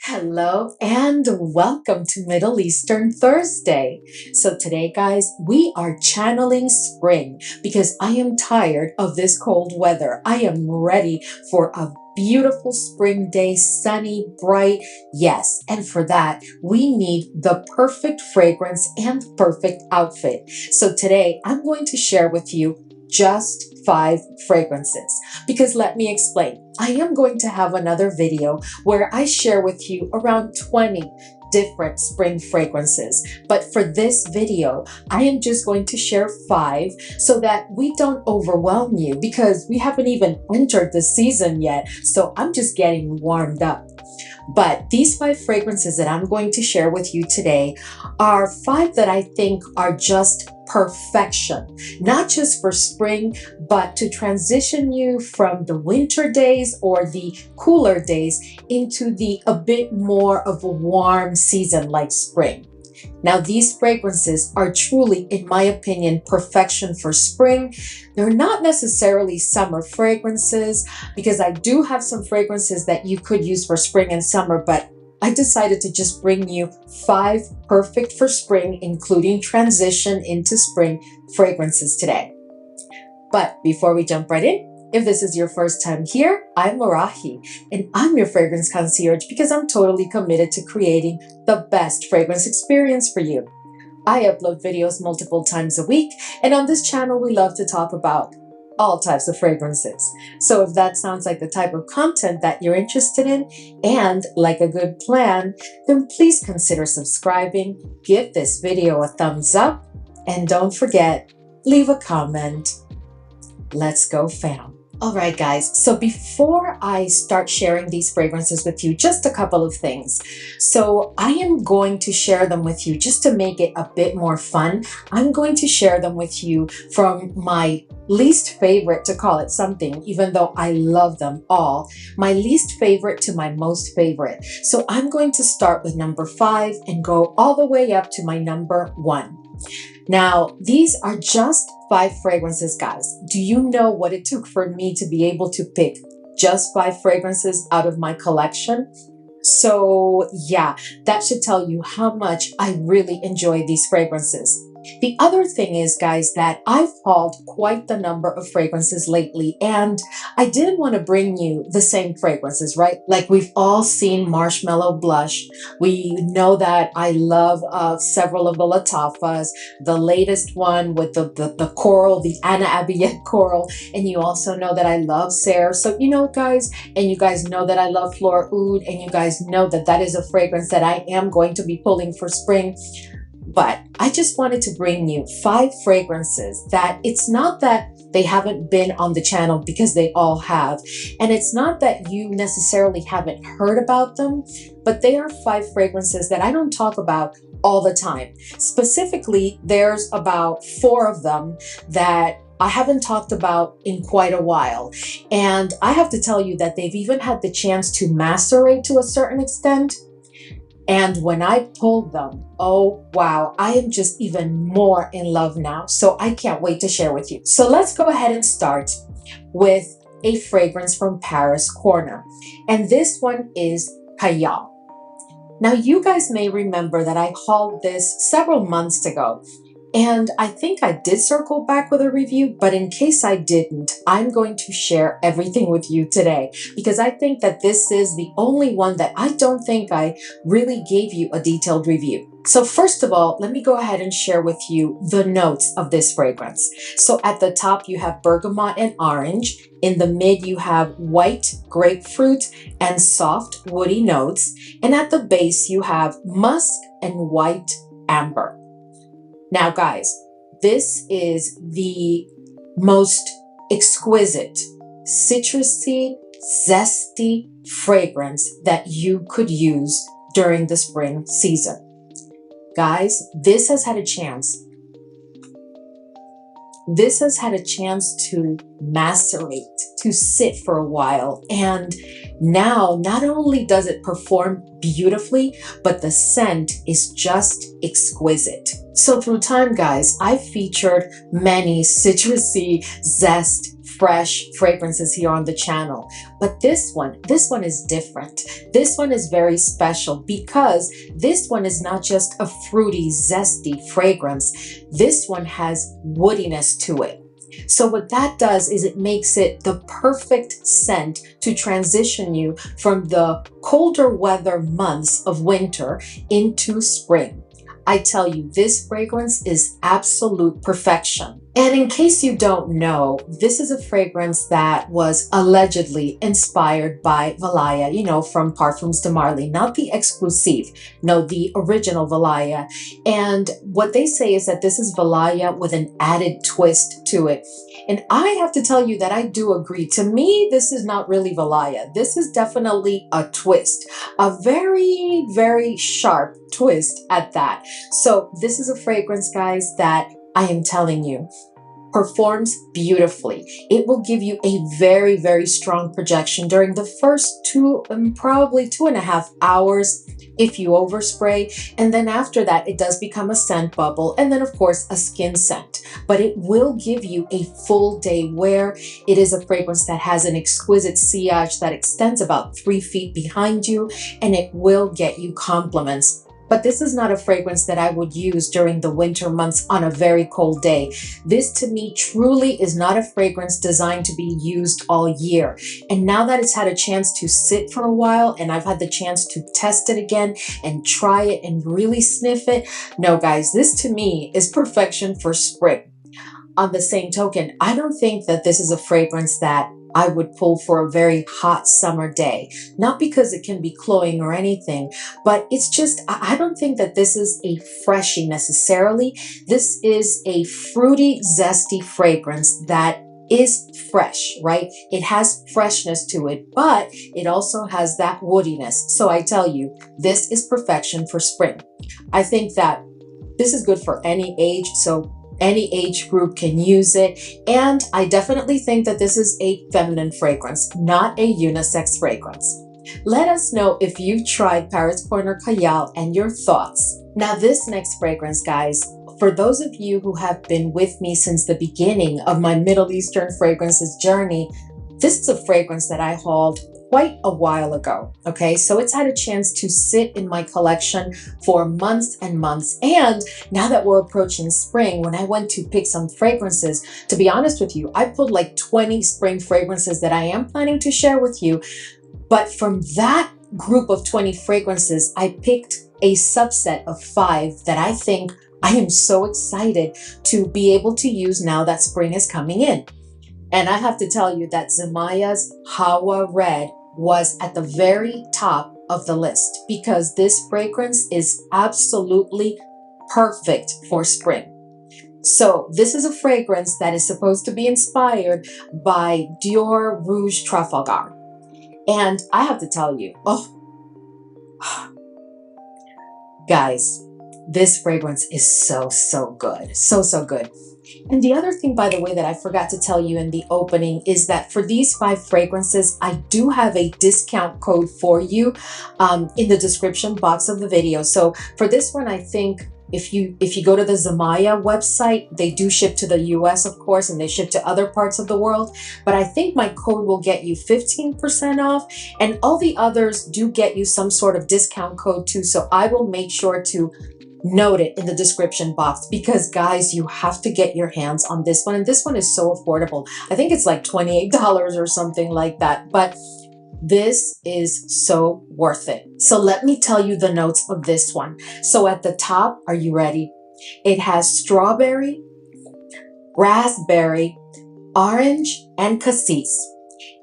Hello and welcome to Middle Eastern Thursday. So today, guys, we are channeling spring because I am tired of this cold weather. I am ready for a beautiful spring day, sunny, bright. Yes, and for that, we need the perfect fragrance and perfect outfit. So today, I'm going to share with you just 5 fragrances because let me explain. I am going to have another video where I share with you around 20 different spring fragrances. But for this video, I am just going to share 5 so that we don't overwhelm you because we haven't even entered the season yet. So I'm just getting warmed up. But these 5 fragrances that I'm going to share with you today are 5 that I think are just perfection, not just for spring, but to transition you from the winter days or the cooler days into the a bit more of a warm season like spring. Now, these fragrances are truly, in my opinion, perfection for spring. They're not necessarily summer fragrances because I do have some fragrances that you could use for spring and summer, but I decided to just bring you 5 perfect for spring, including transition into spring fragrances today. But before we jump right in, if this is your first time here, I'm Arahi, and I'm your fragrance concierge because I'm totally committed to creating the best fragrance experience for you. I upload videos multiple times a week, and on this channel, we love to talk about all types of fragrances. So if that sounds like the type of content that you're interested in and like a good plan, then please consider subscribing, give this video a thumbs up, and don't forget, leave a comment. Let's go, fam. All right, guys. So before I start sharing these fragrances with you, just a couple of things. So I am going to share them with you just to make it a bit more fun. I'm going to share them with you from my least favorite, to call it something, even though I love them all, my least favorite to my most favorite. So I'm going to start with number 5 and go all the way up to my number 1. Now, these are just 5 fragrances, guys. Do you know what it took for me to be able to pick just 5 fragrances out of my collection? So yeah, that should tell you how much I really enjoy these fragrances. The other thing is, guys, that I've hauled quite the number of fragrances lately, and I didn't want to bring you the same fragrances, right? Like we've all seen Marshmallow Blush. We know that I love several of the Latafas, the latest one with the coral, the Anna Abiyet coral, and you also know that I love Serre. So, you know, guys, and you guys know that I love Fleur Oud, and you guys know that that is a fragrance that I am going to be pulling for spring. But I just wanted to bring you 5 fragrances that it's not that they haven't been on the channel, because they all have. And it's not that you necessarily haven't heard about them, but they are 5 fragrances that I don't talk about all the time. Specifically, there's about 4 of them that I haven't talked about in quite a while. And I have to tell you that they've even had the chance to macerate to a certain extent. And when I pulled them, oh wow, I am just even more in love now. So I can't wait to share with you. So let's go ahead and start with a fragrance from Paris Corner. And this one is Khayal. Now you guys may remember that I hauled this several months ago. And I think I did circle back with a review, but in case I didn't, I'm going to share everything with you today because I think that this is the only one that I don't think I really gave you a detailed review. So first of all, let me go ahead and share with you the notes of this fragrance. So at the top, you have bergamot and orange. In the mid, you have white grapefruit and soft woody notes. And at the base, you have musk and white amber. Now, guys, this is the most exquisite, citrusy, zesty fragrance that you could use during the spring season. Guys, this has had a chance. This has had a chance to macerate, to sit for a while. And now, not only does it perform beautifully, but the scent is just exquisite. So through time, guys, I've featured many citrusy, zest, fresh fragrances here on the channel. But this one is different. This one is very special because this one is not just a fruity, zesty fragrance. This one has woodiness to it. So what that does is it makes it the perfect scent to transition you from the colder weather months of winter into spring. I tell you, this fragrance is absolute perfection. And in case you don't know, this is a fragrance that was allegedly inspired by Valaya, you know, from Parfums de Marly, not the exclusive, no, the original Valaya. And what they say is that this is Valaya with an added twist to it. And I have to tell you that I do agree. To me, this is not really Valaya. This is definitely a twist, a very, very sharp twist at that. So this is a fragrance, guys, that I am telling you performs beautifully. It will give you a very, very strong projection during the first probably 2.5 hours if you overspray. And then after that, it does become a scent bubble. And then of course, a skin scent, but it will give you a full day wear. It is a fragrance that has an exquisite sillage that extends about 3 feet behind you, and it will get you compliments. But this is not a fragrance that I would use during the winter months on a very cold day. This to me truly is not a fragrance designed to be used all year. And now that it's had a chance to sit for a while and I've had the chance to test it again and try it and really sniff it, no guys, this to me is perfection for spring. On the same token, I don't think that this is a fragrance that I would pull for a very hot summer day. Not because it can be cloying or anything, but it's just, I don't think that this is a freshie necessarily. This is a fruity, zesty fragrance that is fresh, right? It has freshness to it, but it also has that woodiness. So I tell you, this is perfection for spring. I think that this is good for any age. So any age group can use it. And I definitely think that this is a feminine fragrance, not a unisex fragrance. Let us know if you've tried Paris Corner Khayal and your thoughts. Now this next fragrance, guys, for those of you who have been with me since the beginning of my Middle Eastern fragrances journey, this is a fragrance that I hauled quite a while ago. Okay, so it's had a chance to sit in my collection for months and months. And now that we're approaching spring, when I went to pick some fragrances, to be honest with you, I pulled like 20 spring fragrances that I am planning to share with you. But from that group of 20 fragrances, I picked a subset of 5 that I think I am so excited to be able to use now that spring is coming in. And I have to tell you that Zimaya's Hawwa Red was at the very top of the list because this fragrance is absolutely perfect for spring. So this is a fragrance that is supposed to be inspired by Dior Rouge Trafalgar. And I have to tell you, guys, this fragrance is so good. So good. And the other thing, by the way, that I forgot to tell you in the opening is that for these 5 fragrances, I do have a discount code for you in the description box of the video. So for this one, I think if you go to the Zimaya website, they do ship to the US, of course, and they ship to other parts of the world. But I think my code will get you 15% off, and all the others do get you some sort of discount code too. So I will make sure to note it in the description box because guys, you have to get your hands on this one. And this one is so affordable. I think it's like $28 or something like that, but this is so worth it. So let me tell you the notes of this one. So at the top, are you ready? It has strawberry, raspberry, orange, and cassis.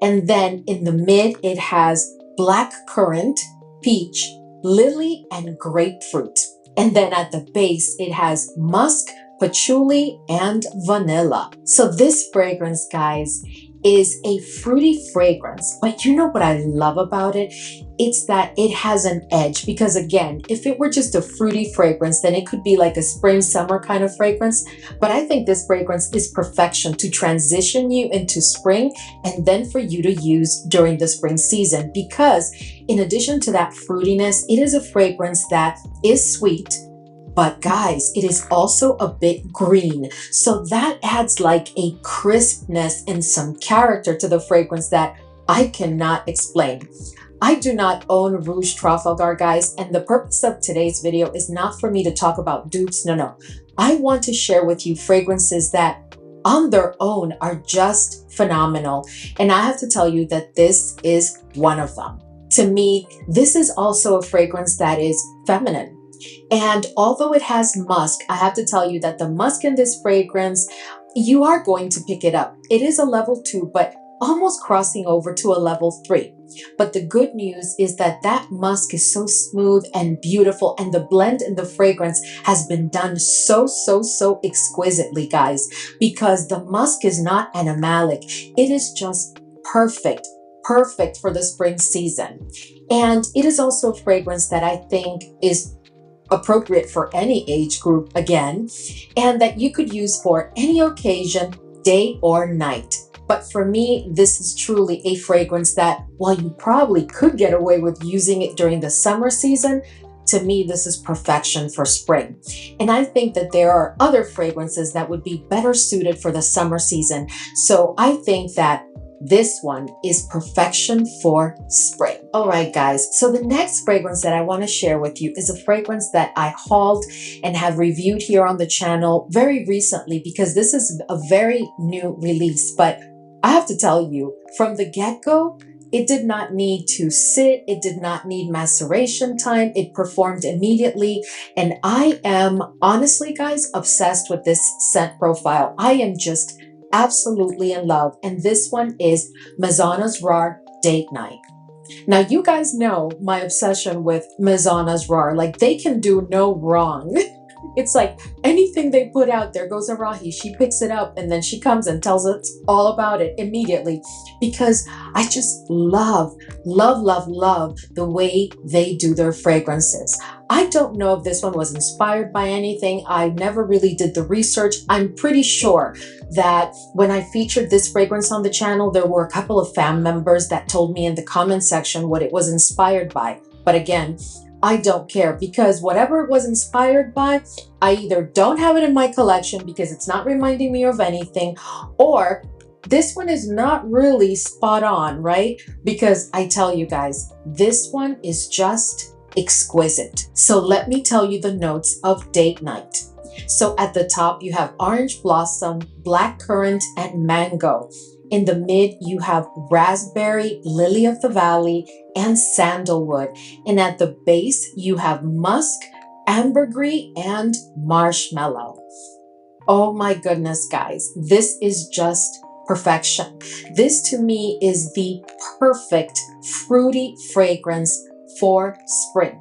And then in the mid, it has black currant, peach, lily, and grapefruit. And then at the base, it has musk, patchouli, and vanilla. So this fragrance, guys, is a fruity fragrance, but you know what I love about it? It's that it has an edge, because again, if it were just a fruity fragrance, then it could be like a spring summer kind of fragrance. But I think this fragrance is perfection to transition you into spring and then for you to use during the spring season, because in addition to that fruitiness, it is a fragrance that is sweet. But guys, it is also a bit green. So that adds like a crispness and some character to the fragrance that I cannot explain. I do not own Rouge Trafalgar, guys, and the purpose of today's video is not for me to talk about dupes. No. I want to share with you fragrances that on their own are just phenomenal. And I have to tell you that this is one of them. To me, this is also a fragrance that is feminine. And although it has musk, I have to tell you that the musk in this fragrance, you are going to pick it up. It is a level 2, but almost crossing over to a level 3. But the good news is that that musk is so smooth and beautiful, and the blend in the fragrance has been done so exquisitely, guys, because the musk is not animalic. It is just perfect for the spring season. And it is also a fragrance that I think is appropriate for any age group again, and that you could use for any occasion, day or night. But for me, this is truly a fragrance that, while you probably could get away with using it during the summer season, to me, this is perfection for spring. And I think that there are other fragrances that would be better suited for the summer season. So I think that this one is perfection for spring. All right, guys. So the next fragrance that I want to share with you is a fragrance that I hauled and have reviewed here on the channel very recently, because this is a very new release. But I have to tell you, from the get-go, it did not need to sit. It did not need maceration time. It performed immediately. And I am honestly, guys, obsessed with this scent profile. I am just absolutely in love. And this one is Maison Asrar Date Night. Now, you guys know my obsession with Maison Asrar. Like, they can do no wrong. It's like anything they put out, there goes Arahi. She picks it up and then she comes and tells us all about it immediately, because I just love the way they do their fragrances. I don't know if this one was inspired by anything. I never really did the research. I'm pretty sure that when I featured this fragrance on the channel, there were a couple of fan members that told me in the comment section what it was inspired by. But again, I don't care, because whatever it was inspired by, I either don't have it in my collection because it's not reminding me of anything, or this one is not really spot on, right? Because I tell you guys, this one is just exquisite. So let me tell you the notes of Date Night. So at the top, you have orange blossom, black currant, and mango. In the mid, you have raspberry, lily of the valley, and sandalwood. And at the base, you have musk, ambergris, and marshmallow. Oh my goodness, guys. This is just perfection. This to me is the perfect fruity fragrance for spring.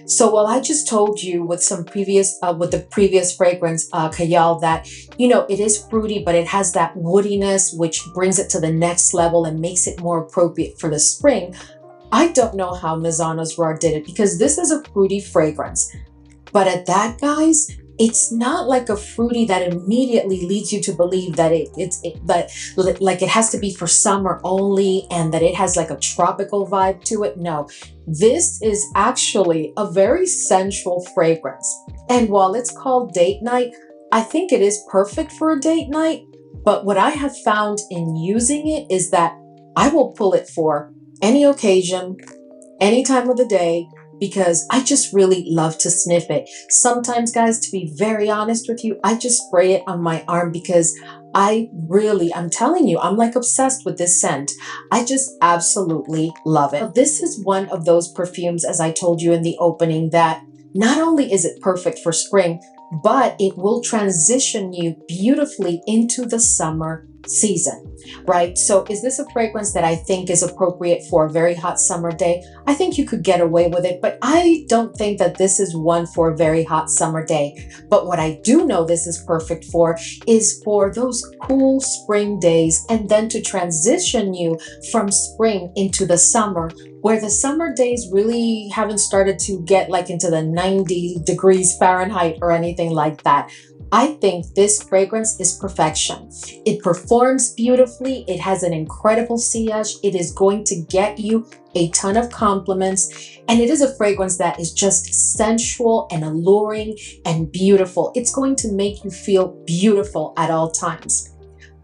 So while I just told you with some previous, with the previous fragrance, Khayal, that, you know, it is fruity, but it has that woodiness, which brings it to the next level and makes it more appropriate for the spring. I don't know how Maison Asrar did it, because this is a fruity fragrance. But at that, guys, it's not like a fruity that immediately leads you to believe that like it has to be for summer only and that it has like a tropical vibe to it. No, this is actually a very sensual fragrance. And while it's called Date Night, I think it is perfect for a date night. But what I have found in using it is that I will pull it for any occasion, any time of the day, because I just really love to sniff it. Sometimes, guys, to be very honest with you, I just spray it on my arm because I'm telling you, I'm like obsessed with this scent. I just absolutely love it. This is one of those perfumes, as I told you in the opening, that not only is it perfect for spring, but it will transition you beautifully into the summer season. right? So is this a fragrance that I think is appropriate for a very hot summer day? I think you could get away with it, but I don't think that this is one for a very hot summer day. But what I do know this is perfect for is for those cool spring days, and then to transition you from spring into the summer, where the summer days really haven't started to get like into the 90 degrees Fahrenheit or anything like that. I think this fragrance is perfection. It performs beautifully. It has an incredible sillage. It is going to get you a ton of compliments. And it is a fragrance that is just sensual and alluring and beautiful. It's going to make you feel beautiful at all times.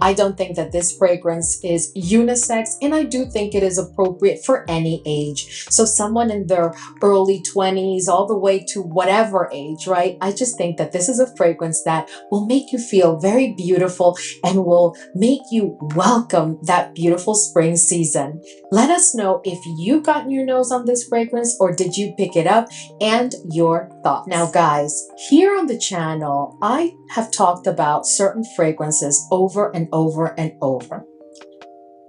I don't think that this fragrance is unisex, and I do think it is appropriate for any age. So someone in their early 20s all the way to whatever age, right? I just think that this is a fragrance that will make you feel very beautiful and will make you welcome that beautiful spring season. Let us know if you've gotten your nose on this fragrance or did you pick it up, and your thoughts. Now guys, here on the channel, I have talked about certain fragrances over and over and over.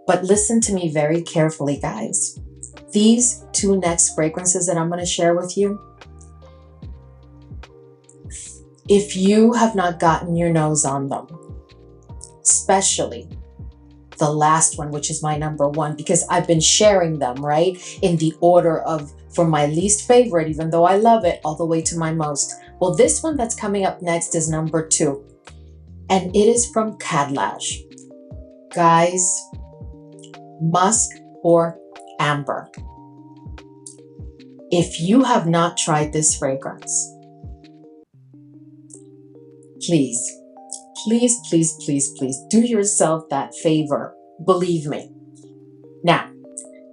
But listen to me very carefully, guys. These two next fragrances that I'm going to share with you, if you have not gotten your nose on them, especially the last one, which is my number one, because I've been sharing them, right, in the order of from my least favorite, even though I love it, all the way to my most. Well, this one that's coming up next is number 2, and it is from Khadlaj. Guys, Musk or Amber. If you have not tried this fragrance, please, please, please, please, please do yourself that favor. Believe me. Now,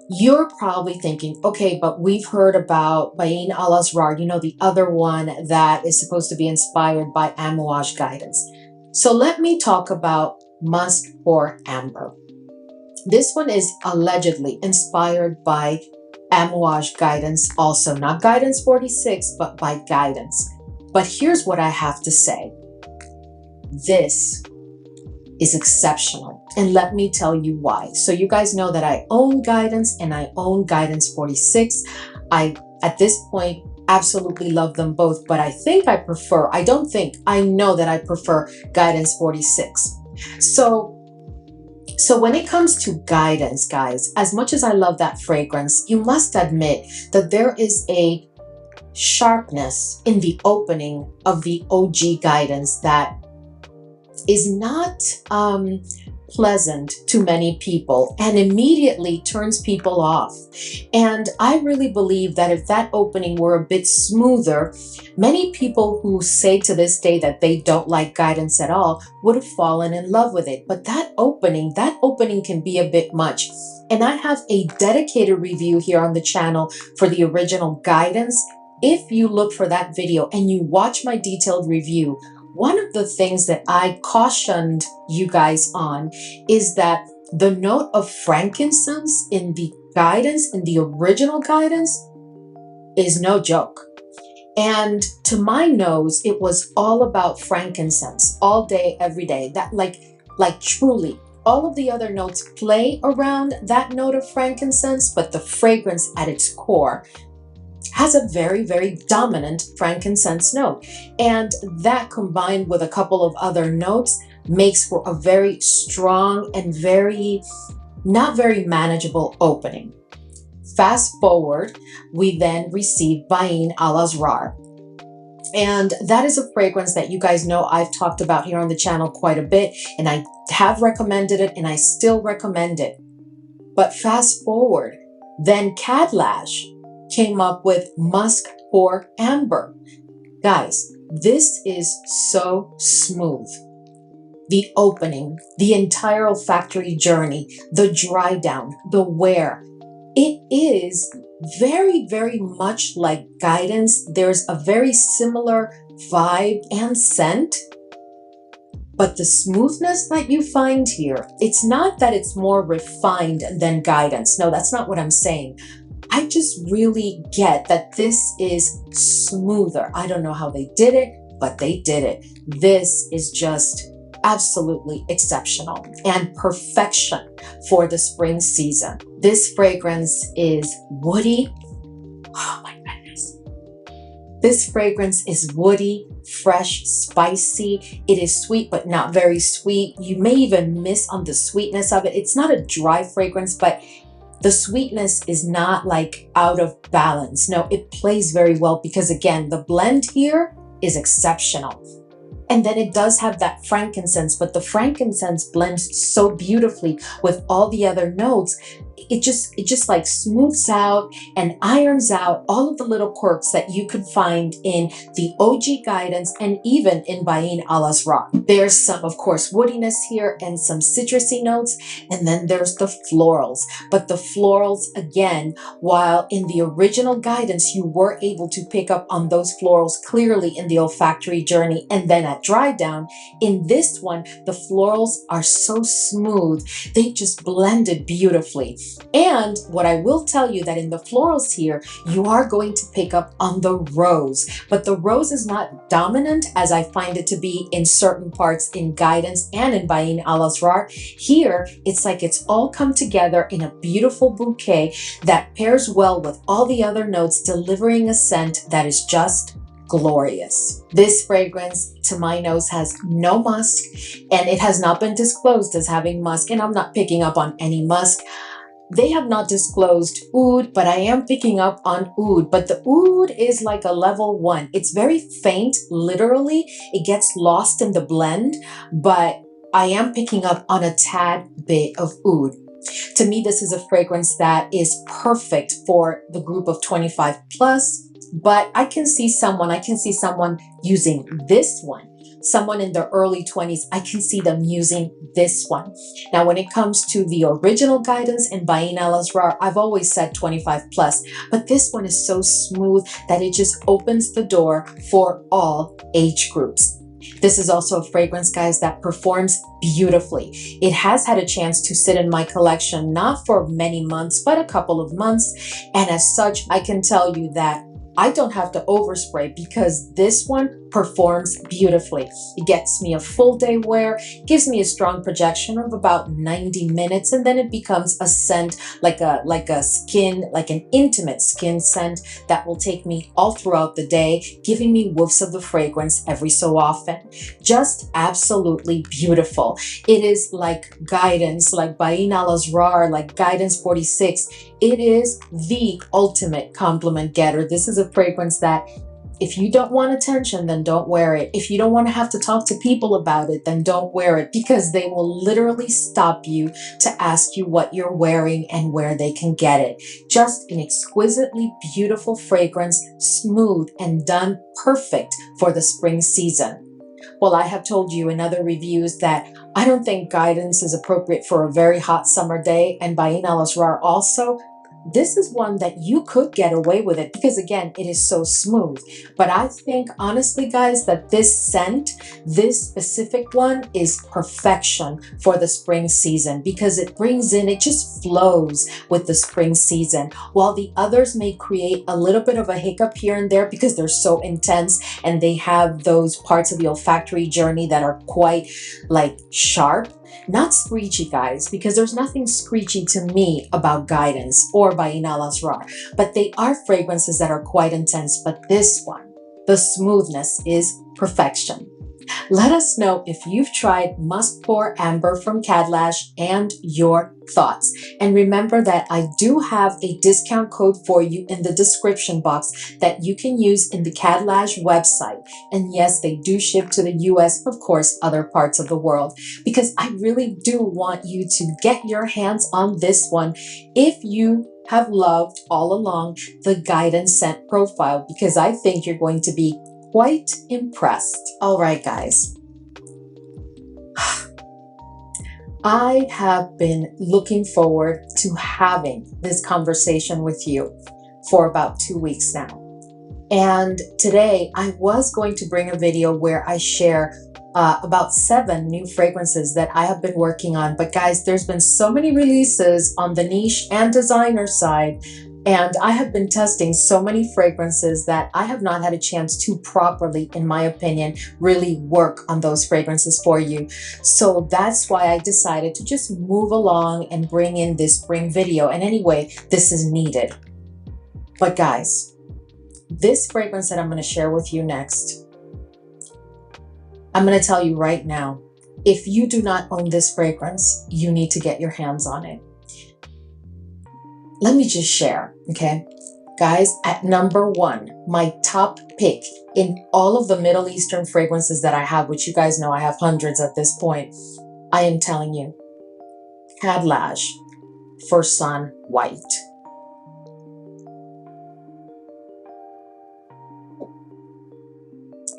you're probably thinking, okay, but we've heard about Bain al-Asrar, you know, the other one that is supposed to be inspired by Amouage guidance. So let me talk about Musk or Amber. This one is allegedly inspired by Amouage guidance, also not guidance 46, but by guidance. But here's what I have to say. This is exceptional, and let me tell you why. So you guys know that I own guidance and I own guidance 46. I, at this point, absolutely love them both, but I think I prefer, I don't think, I know that I prefer guidance 46. So when it comes to guidance, guys, as much as I love that fragrance, you must admit that there is a sharpness in the opening of the OG guidance that is not pleasant to many people and immediately turns people off. And I really believe that if that opening were a bit smoother, many people who say to this day that they don't like guidance at all would have fallen in love with it. But that opening can be a bit much. And I have a dedicated review here on the channel for the original guidance. If you look for that video and you watch my detailed review, one of the things that I cautioned you guys on is that the note of frankincense in the guidance, in the original guidance, is no joke. And to my nose, it was all about frankincense all day, every day. That like truly, all of the other notes play around that note of frankincense, but the fragrance at its core has a very, very dominant frankincense note. And that combined with a couple of other notes makes for a very strong and not very manageable opening. Fast forward, we then receive Bain al-Asrar. And that is a fragrance that you guys know I've talked about here on the channel quite a bit, and I have recommended it and I still recommend it. But fast forward, then Khadlaj came up with Musk or Amber. Guys, this is so smooth. The opening, the entire olfactory journey, the dry down, the wear. It is very, very much like guidance. There's a very similar vibe and scent. But the smoothness that you find here, it's not that it's more refined than guidance. No, that's not what I'm saying. I just really get that this is smoother. I don't know how they did it, but they did it. This is just absolutely exceptional and perfection for the spring season. This fragrance is woody. Oh my goodness. This fragrance is woody, fresh, spicy. It is sweet, but not very sweet. You may even miss on the sweetness of it. It's not a dry fragrance, but the sweetness is not like out of balance. No, it plays very well because again, the blend here is exceptional. And then it does have that frankincense, but the frankincense blends so beautifully with all the other notes. It just like smooths out and irons out all of the little quirks that you could find in the OG Guidance and even in Bain Al Asrar. There's some, of course, woodiness here and some citrusy notes, and then there's the florals. But the florals, again, while in the original Guidance you were able to pick up on those florals clearly in the olfactory journey and then at dry down, in this one the florals are so smooth, they just blended beautifully. And what I will tell you that in the florals here, you are going to pick up on the rose, but the rose is not dominant as I find it to be in certain parts in Guidance and in Bain Al Asrar. Here, it's like it's all come together in a beautiful bouquet that pairs well with all the other notes, delivering a scent that is just glorious. This fragrance, to my nose, has no musk, and it has not been disclosed as having musk, and I'm not picking up on any musk. They have not disclosed oud, but I am picking up on oud. But the oud is like a level 1. It's very faint, literally. It gets lost in the blend, but I am picking up on a tad bit of oud. To me, this is a fragrance that is perfect for the group of 25 plus, but I can see someone using this one. Someone in their early 20s, I can see them using this one. Now, when it comes to the original Guidance in Bain Al Asrar, I've always said 25 plus, but this one is so smooth that it just opens the door for all age groups. This is also a fragrance, guys, that performs beautifully. It has had a chance to sit in my collection, not for many months, but a couple of months. And as such, I can tell you that I don't have to overspray because this one performs beautifully. It gets me a full day wear, gives me a strong projection of about 90 minutes, and then it becomes a scent like an intimate skin scent that will take me all throughout the day, giving me whiffs of the fragrance every so often. Just absolutely beautiful. It is like Guidance, like Bain Al Asrar, like Guidance 46. It is the ultimate compliment getter. This is a fragrance that if you don't want attention, then don't wear it. If you don't want to have to talk to people about it, then don't wear it, because they will literally stop you to ask you what you're wearing and where they can get it. Just an exquisitely beautiful fragrance, smooth and done perfect for the spring season. Well, I have told you in other reviews that I don't think Guidance is appropriate for a very hot summer day, and Bain Al Asrar also. This is one that you could get away with it because, again, it is so smooth. But I think, honestly, guys, that this scent, this specific one, is perfection for the spring season because it brings in, it just flows with the spring season. While the others may create a little bit of a hiccup here and there because they're so intense and they have those parts of the olfactory journey that are quite like sharp. Not screechy, guys, because there's nothing screechy to me about Guidance or Bain Al Asrar, but they are fragrances that are quite intense. But this one, the smoothness is perfection. Let us know if you've tried Musk Pour Amber from Khadlaj and your thoughts. And remember that I do have a discount code for you in the description box that you can use in the Khadlaj website. And yes, they do ship to the US, of course, other parts of the world, because I really do want you to get your hands on this one if you have loved all along the Guidance scent profile, because I think you're going to be quite impressed. All right, guys. I have been looking forward to having this conversation with you for about 2 weeks now. And today I was going to bring a video where I share about 7 new fragrances that I have been working on. But guys, there's been so many releases on the niche and designer side And I have been testing so many fragrances that I have not had a chance to properly, in my opinion, really work on those fragrances for you. So that's why I decided to just move along and bring in this spring video. And anyway, this is needed. But guys, this fragrance that I'm going to share with you next, I'm going to tell you right now, if you do not own this fragrance, you need to get your hands on it. Let me just share, okay? Guys, at number one, my top pick in all of the Middle Eastern fragrances that I have, which you guys know I have hundreds at this point, I am telling you, Khadlaj Fursan White.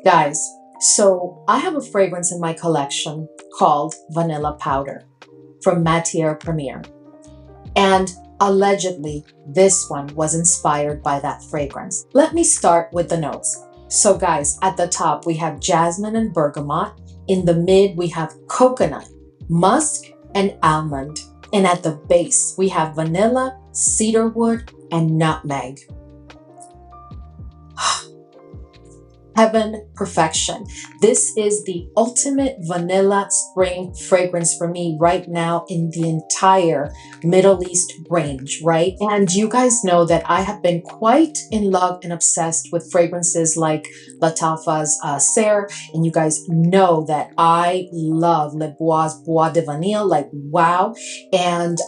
Guys, so I have a fragrance in my collection called Vanilla Powder from Matière Premiere. And allegedly, this one was inspired by that fragrance. Let me start with the notes. So guys, at the top, we have jasmine and bergamot. In the mid, we have coconut, musk, and almond. And at the base, we have vanilla, cedarwood, and nutmeg. Heaven, perfection. This is the ultimate vanilla spring fragrance for me right now in the entire Middle East range, right? And you guys know that I have been quite in love and obsessed with fragrances like Lattafa's Serre, and you guys know that I love Le Bois de Vanille, like wow, and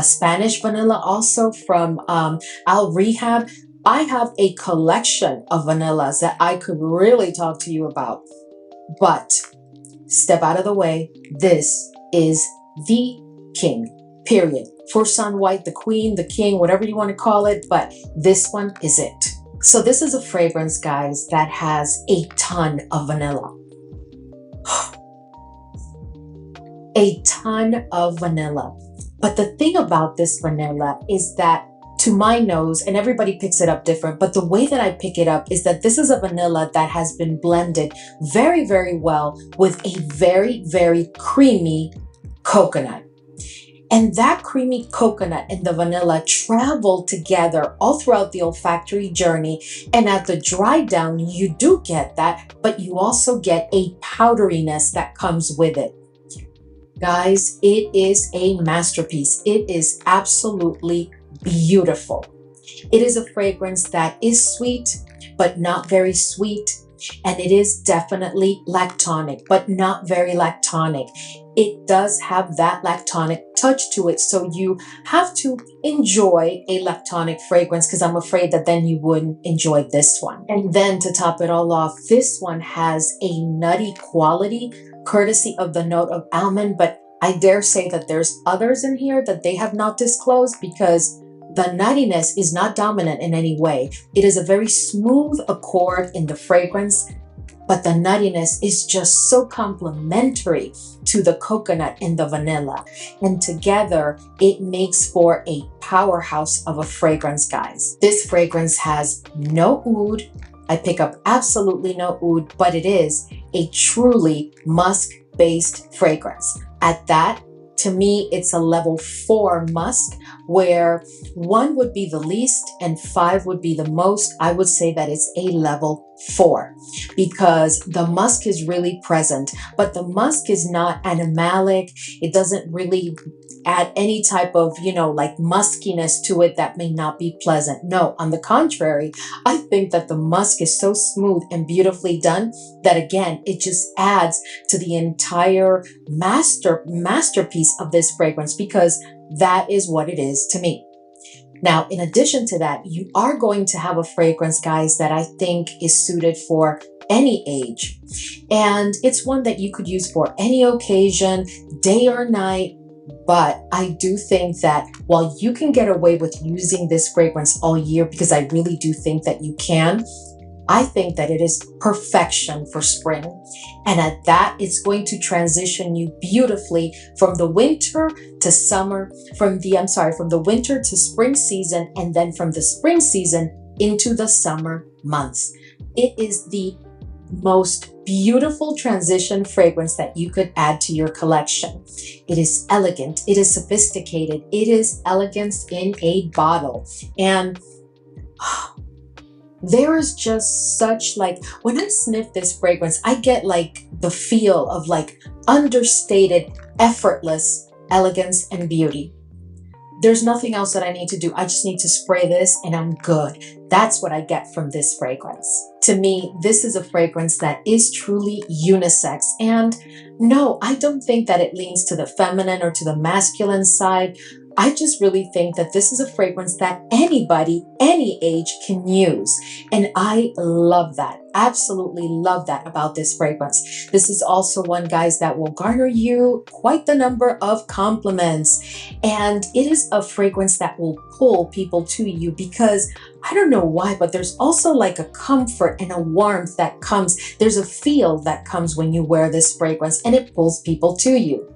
Spanish vanilla also from Al Rehab. I have a collection of vanillas that I could really talk to you about, but step out of the way. This is the king, period. Fursan White, the queen, the king, whatever you want to call it, but this one is it. So this is a fragrance, guys, that has a ton of vanilla. A ton of vanilla. But the thing about this vanilla is that to my nose, and everybody picks it up different, but the way that I pick it up is that this is a vanilla that has been blended very, very well with a very, very creamy coconut. And that creamy coconut and the vanilla travel together all throughout the olfactory journey. And at the dry down, you do get that, but you also get a powderiness that comes with it. Guys, it is a masterpiece. It is absolutely beautiful. It is a fragrance that is sweet, but not very sweet. And it is definitely lactonic, but not very lactonic. It does have that lactonic touch to it. So you have to enjoy a lactonic fragrance, because I'm afraid that then you wouldn't enjoy this one. And then to top it all off, this one has a nutty quality, courtesy of the note of almond, but I dare say that there's others in here that they have not disclosed, because the nuttiness is not dominant in any way. It is a very smooth accord in the fragrance, but the nuttiness is just so complementary to the coconut and the vanilla. And together, it makes for a powerhouse of a fragrance, guys. This fragrance has no oud. I pick up absolutely no oud, but it is a truly musk-based fragrance. At that, to me, it's a level 4 musk, where 1 would be the least and 5 would be the most. I would say that it's a level 4, because the musk is really present, but the musk is not animalic. It doesn't really add any type of, like muskiness to it that may not be pleasant. No, on the contrary, I think that the musk is so smooth and beautifully done that, again, it just adds to the entire masterpiece of this fragrance, because that is what it is to me. Now, in addition to that, you are going to have a fragrance, guys, that I think is suited for any age. And it's one that you could use for any occasion, day or night. But I do think that while you can get away with using this fragrance all year, because I really do think that you can, I think that it is perfection for spring. And at that, it's going to transition you beautifully from the winter to summer, from the winter to spring season, and then from the spring season into the summer months. It is the most beautiful transition fragrance that you could add to your collection. It is elegant, it is sophisticated, it is elegance in a bottle. And there is just such, like, when I sniff this fragrance, I get like the feel of like understated, effortless elegance and beauty. There's nothing else that I need to do. I just need to spray this and I'm good. That's what I get from this fragrance. To me, this is a fragrance that is truly unisex. And no, I don't think that it leans to the feminine or to the masculine side. I just really think that this is a fragrance that anybody, any age can use. And I love that. Absolutely love that about this fragrance. This is also one, guys, that will garner you quite the number of compliments. And it is a fragrance that will pull people to you because I don't know why, but there's also like a comfort and a warmth that comes. There's a feel that comes when you wear this fragrance and it pulls people to you.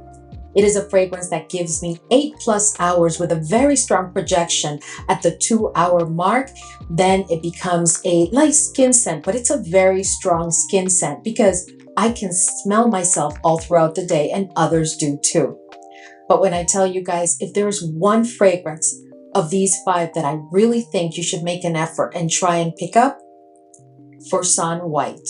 It is a fragrance that gives me 8+ hours with a very strong projection at the 2-hour mark. Then it becomes a light skin scent, but it's a very strong skin scent because I can smell myself all throughout the day and others do too. But when I tell you guys, if there's one fragrance of these 5 that I really think you should make an effort and try and pick up, Fursan White.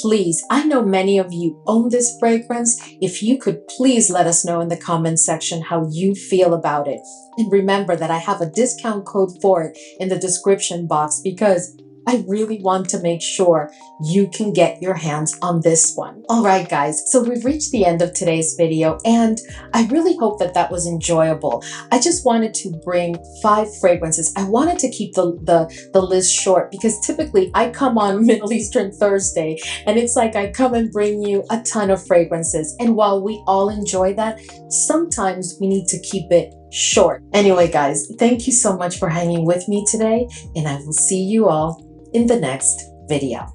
Please, I know many of you own this fragrance. If you could please let us know in the comment section how you feel about it. And remember that I have a discount code for it in the description box because I really want to make sure you can get your hands on this one. All right, guys, so we've reached the end of today's video and I really hope that that was enjoyable. I just wanted to bring 5 fragrances. I wanted to keep the list short because typically I come on Middle Eastern Thursday and it's like I come and bring you a ton of fragrances. And while we all enjoy that, sometimes we need to keep it short. Anyway, guys, thank you so much for hanging with me today and I will see you all in the next video.